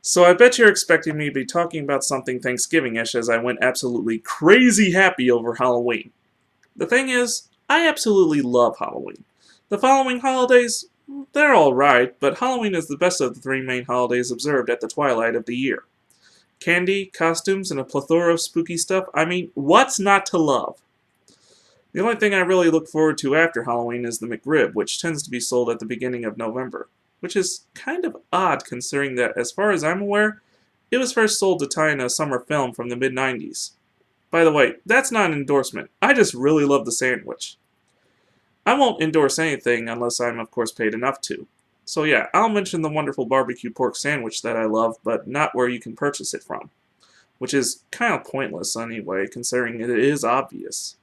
So I bet you're expecting me to be talking about something Thanksgiving-ish as I went absolutely crazy happy over Halloween. The thing is, I absolutely love Halloween. The following holidays, they're alright, but Halloween is the best of the three main holidays observed at the twilight of the year. Candy, costumes, and a plethora of spooky stuff, what's not to love? The only thing I really look forward to after Halloween is the McRib, which tends to be sold at the beginning of November. Which is kind of odd considering that, as far as I'm aware, it was first sold to tie in a summer film from the mid-90s. By the way, that's not an endorsement. I just really love the sandwich. I won't endorse anything unless I'm, of course, paid enough to. So yeah, I'll mention the wonderful barbecue pork sandwich that I love, but not where you can purchase it from. Which is kind of pointless anyway, considering it is obvious.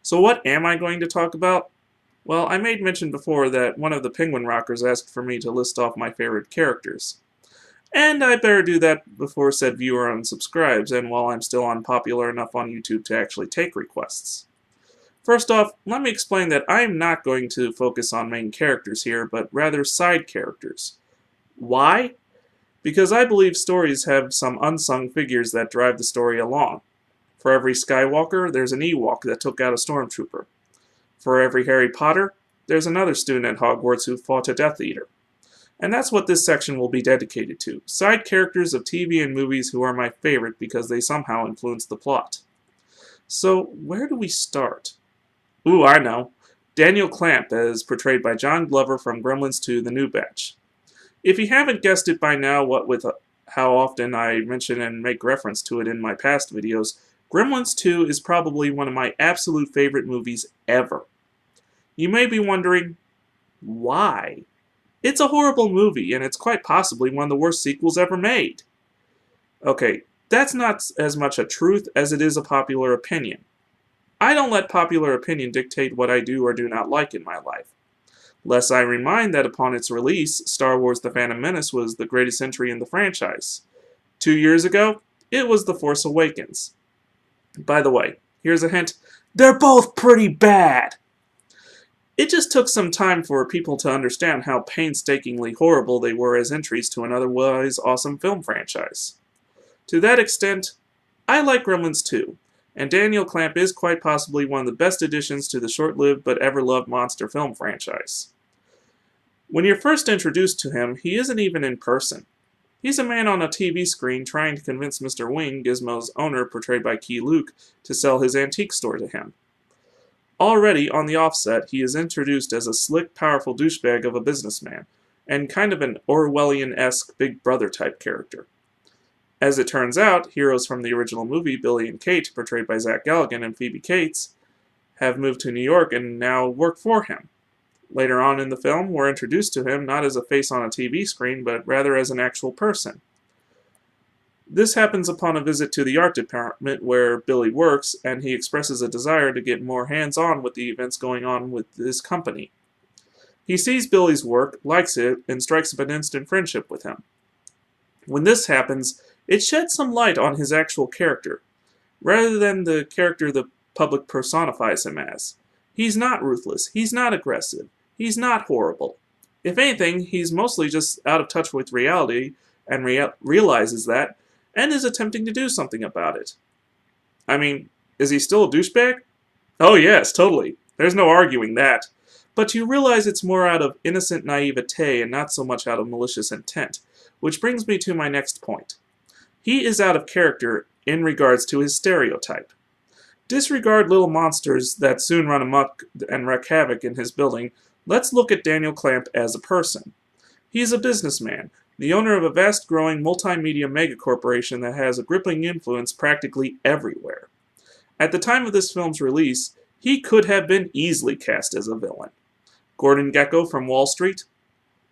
So what am I going to talk about? Well, I made mention before that one of the Penguin Rockers asked for me to list off my favorite characters. And I better do that before said viewer unsubscribes, and while I'm still unpopular enough on YouTube to actually take requests. First off, let me explain that I'm not going to focus on main characters here, but rather side characters. Why? Because I believe stories have some unsung figures that drive the story along. For every Skywalker, there's an Ewok that took out a stormtrooper. For every Harry Potter, there's another student at Hogwarts who fought a Death Eater. And that's what this section will be dedicated to, side characters of TV and movies who are my favorite because they somehow influence the plot. So, where do we start? Ooh, I know. Daniel Clamp, as portrayed by John Glover from Gremlins 2, The New Batch. If you haven't guessed it by now, what with how often I mention and make reference to it in my past videos, Gremlins 2 is probably one of my absolute favorite movies ever. You may be wondering, why? It's a horrible movie, and it's quite possibly one of the worst sequels ever made. Okay, that's not as much a truth as it is a popular opinion. I don't let popular opinion dictate what I do or do not like in my life. Lest I remind that upon its release, Star Wars The Phantom Menace was the greatest entry in the franchise. 2 years ago, it was The Force Awakens. By the way, here's a hint, they're both pretty bad! It just took some time for people to understand how painstakingly horrible they were as entries to an otherwise awesome film franchise. To that extent, I like Gremlins 2, and Daniel Clamp is quite possibly one of the best additions to the short-lived but ever-loved monster film franchise. When you're first introduced to him, he isn't even in person. He's a man on a TV screen trying to convince Mr. Wing, Gizmo's owner portrayed by Key Luke, to sell his antique store to him. Already, on the offset, he is introduced as a slick, powerful douchebag of a businessman, and kind of an Orwellian-esque Big Brother type character. As it turns out, heroes from the original movie, Billy and Kate, portrayed by Zach Galligan and Phoebe Cates, have moved to New York and now work for him. Later on in the film, we're introduced to him not as a face on a TV screen, but rather as an actual person. This happens upon a visit to the art department where Billy works, and he expresses a desire to get more hands-on with the events going on with his company. He sees Billy's work, likes it, and strikes up an instant friendship with him. When this happens, it sheds some light on his actual character, rather than the character the public personifies him as. He's not ruthless, he's not aggressive, he's not horrible. If anything, he's mostly just out of touch with reality and realizes that, and is attempting to do something about it. Is he still a douchebag? Oh yes, totally. There's no arguing that. But you realize it's more out of innocent naivete and not so much out of malicious intent, which brings me to my next point. He is out of character in regards to his stereotype. Disregard little monsters that soon run amok and wreak havoc in his building. Let's look at Daniel Clamp as a person. He's a businessman, the owner of a vast growing multimedia megacorporation that has a gripping influence practically everywhere. At the time of this film's release, he could have been easily cast as a villain. Gordon Gekko from Wall Street,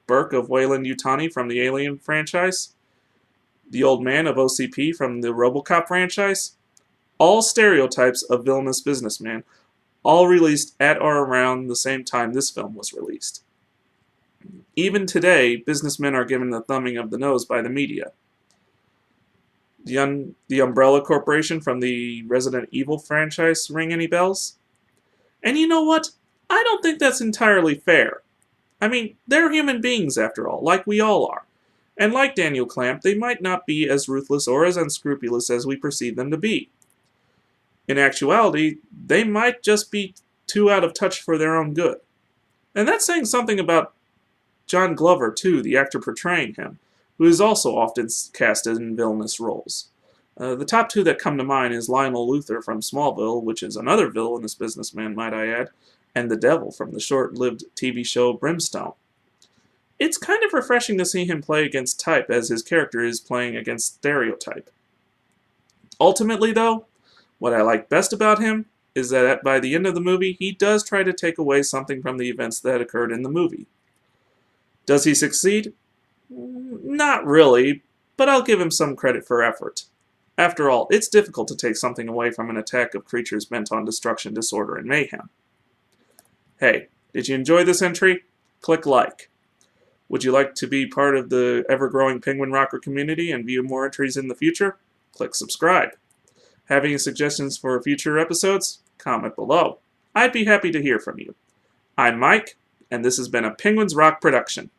Burke of Wayland Yutani from the Alien franchise, the Old Man of OCP from the RoboCop franchise, all stereotypes of villainous businessman, all released at or around the same time this film was released. Even today, businessmen are given the thumbing of the nose by the media. The Umbrella Corporation from the Resident Evil franchise ring any bells? And you know what? I don't think that's entirely fair. They're human beings after all, like we all are. And like Daniel Clamp, they might not be as ruthless or as unscrupulous as we perceive them to be. In actuality, they might just be too out of touch for their own good. And that's saying something about John Glover, too, the actor portraying him, who is also often cast in villainous roles. The top two that come to mind is Lionel Luthor from Smallville, which is another villainous businessman, might I add, and the Devil from the short-lived TV show Brimstone. It's kind of refreshing to see him play against type, as his character is playing against stereotype. Ultimately, though, what I like best about him is that by the end of the movie, he does try to take away something from the events that occurred in the movie. Does he succeed? Not really, but I'll give him some credit for effort. After all, it's difficult to take something away from an attack of creatures bent on destruction, disorder, and mayhem. Hey, did you enjoy this entry? Click like. Would you like to be part of the ever-growing Penguin Rocker community and view more entries in the future? Click subscribe. Have any suggestions for future episodes? Comment below. I'd be happy to hear from you. I'm Mike, and this has been a Penguins Rock production.